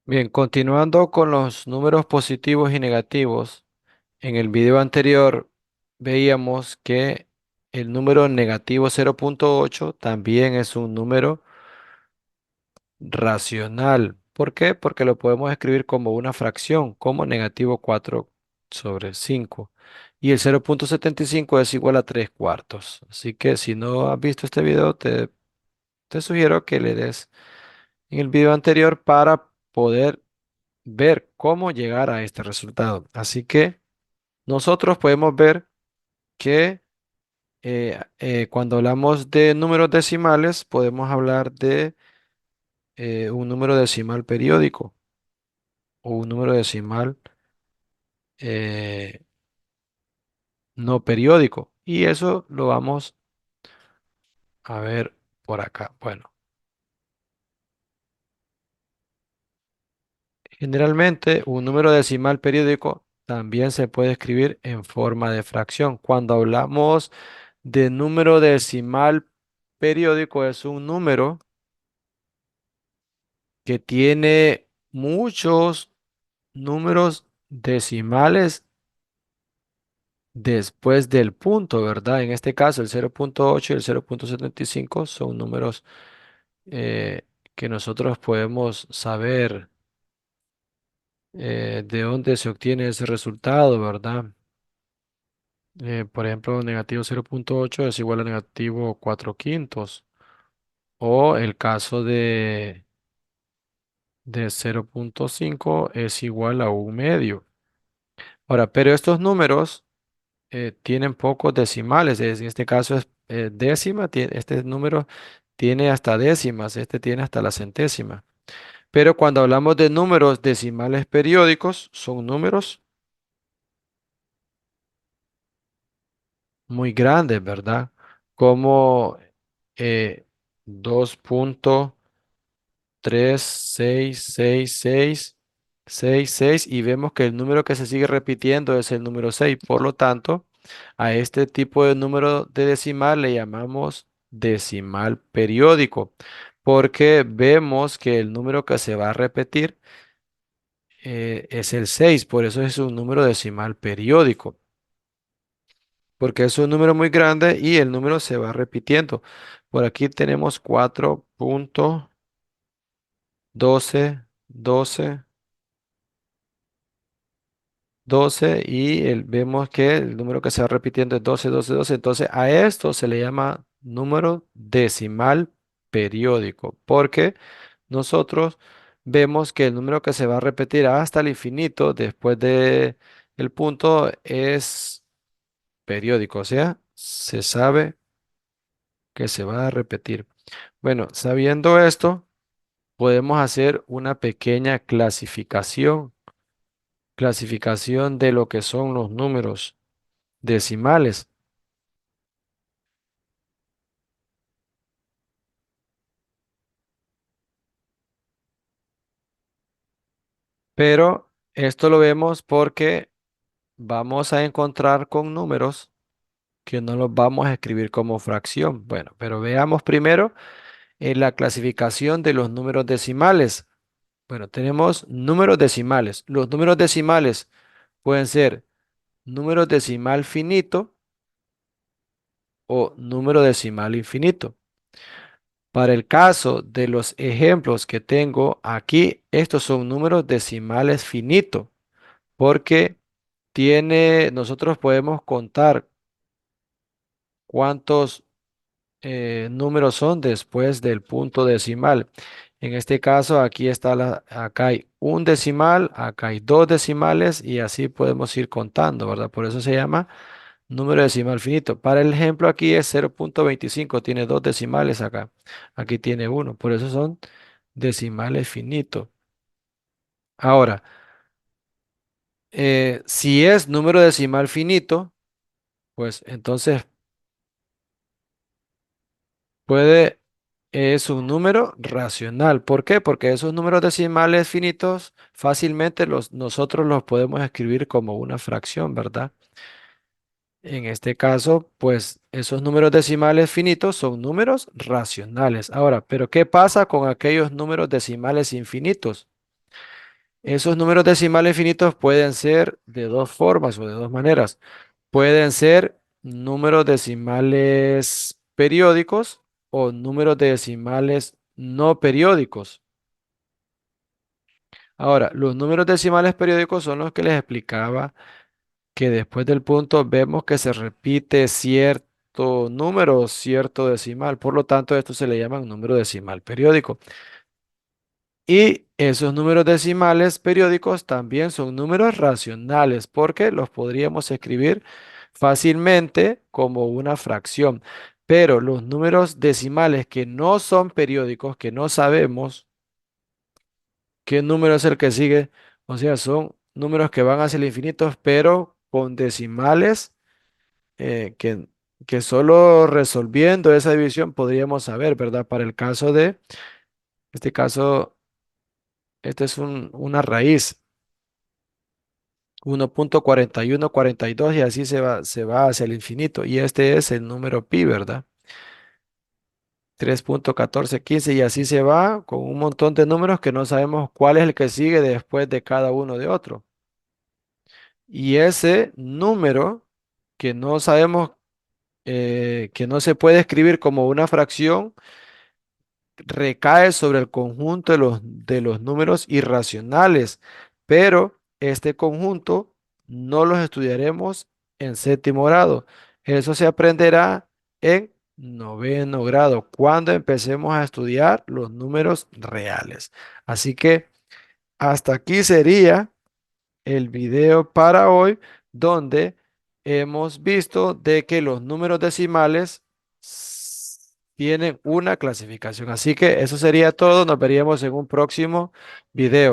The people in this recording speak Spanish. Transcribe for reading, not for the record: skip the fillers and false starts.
Bien, continuando con los números positivos y negativos, en el video anterior veíamos que el número negativo 0,8 también es un número racional. ¿Por qué? Porque lo podemos escribir como una fracción, como negativo 4 sobre 5. Y el 0,75 es igual a 3 cuartos. Así que si no has visto este video, te sugiero que le des en el video anterior para poder ver cómo llegar a este resultado. Así que nosotros podemos ver que cuando hablamos de números decimales, podemos hablar de un número decimal periódico o un número decimal eh, no periódico. Y eso lo vamos a ver por acá. Bueno, generalmente un número decimal periódico también se puede escribir en forma de fracción. Cuando hablamos de número decimal periódico, es un número que tiene muchos números decimales después del punto, ¿verdad? En este caso, el 0,8 y el 0,75 son números eh, que nosotros podemos saber de dónde se obtiene ese resultado, ¿verdad? Por ejemplo, negativo 0,8 es igual a negativo 4 quintos. O el caso de 0,5 es igual a un medio. Ahora, pero estos números tienen pocos decimales. En este caso es décima. Este número tiene hasta décimas. Este tiene hasta la centésima. Pero cuando hablamos de números decimales periódicos, son números muy grandes, ¿verdad? Como eh, 2,3666666 y vemos que el número que se sigue repitiendo es el número 6. Por lo tanto, a este tipo de número de decimal le llamamos decimal periódico, porque vemos que el número que se va a repetir es el 6. Por eso es un número decimal periódico, porque es un número muy grande y el número se va repitiendo. Por aquí tenemos 4,12,12,12 y vemos que el número que se va repitiendo es 12,12,12. Entonces a esto se le llama número decimal periódico, porque nosotros vemos que el número que se va a repetir hasta el infinito después de el punto es periódico, o sea, se sabe que se va a repetir. Bueno, sabiendo esto, podemos hacer una pequeña clasificación de lo que son los números decimales. Pero esto lo vemos porque vamos a encontrar con números que no los vamos a escribir como fracción. Bueno, pero veamos primero en la clasificación de los números decimales. Bueno, tenemos números decimales. Los números decimales pueden ser número decimal finito o número decimal infinito. Para el caso de los ejemplos que tengo aquí, estos son números decimales finitos, porque nosotros podemos contar cuántos números son después del punto decimal. En este caso, acá hay un decimal, acá hay dos decimales y así podemos ir contando, ¿verdad? Por eso se llama número decimal finito. Para el ejemplo aquí es 0,25, tiene dos decimales acá. Aquí tiene uno, por eso son decimales finitos. Ahora, si es número decimal finito, pues entonces es un número racional. ¿Por qué? Porque esos números decimales finitos fácilmente nosotros los podemos escribir como una fracción, ¿verdad? En este caso, pues esos números decimales finitos son números racionales. Ahora, ¿pero qué pasa con aquellos números decimales infinitos? Esos números decimales finitos pueden ser de dos formas o de dos maneras. Pueden ser números decimales periódicos o números decimales no periódicos. Ahora, los números decimales periódicos son los que les explicaba que después del punto vemos que se repite cierto número o cierto decimal. Por lo tanto, esto se le llama un número decimal periódico. Y esos números decimales periódicos también son números racionales porque los podríamos escribir fácilmente como una fracción. Pero los números decimales que no son periódicos, que no sabemos qué número es el que sigue, o sea, son números que van hacia el infinito, pero con decimales que, que solo resolviendo esa división podríamos saber, ¿verdad? Para el caso de, este caso, este es una raíz. 1,4142 y así se va hacia el infinito. Y este es el número pi, ¿verdad? 3,1415 y así se va con un montón de números que no sabemos cuál es el que sigue después de cada uno de otro. Y ese número que no sabemos, que no se puede escribir como una fracción, recae sobre el conjunto de los números irracionales, pero este conjunto no los estudiaremos en séptimo grado. Eso se aprenderá en noveno grado, cuando empecemos a estudiar los números reales. Así que hasta aquí sería el video para hoy, donde hemos visto de que los números decimales tienen una clasificación. Así que eso sería todo. Nos veríamos en un próximo video.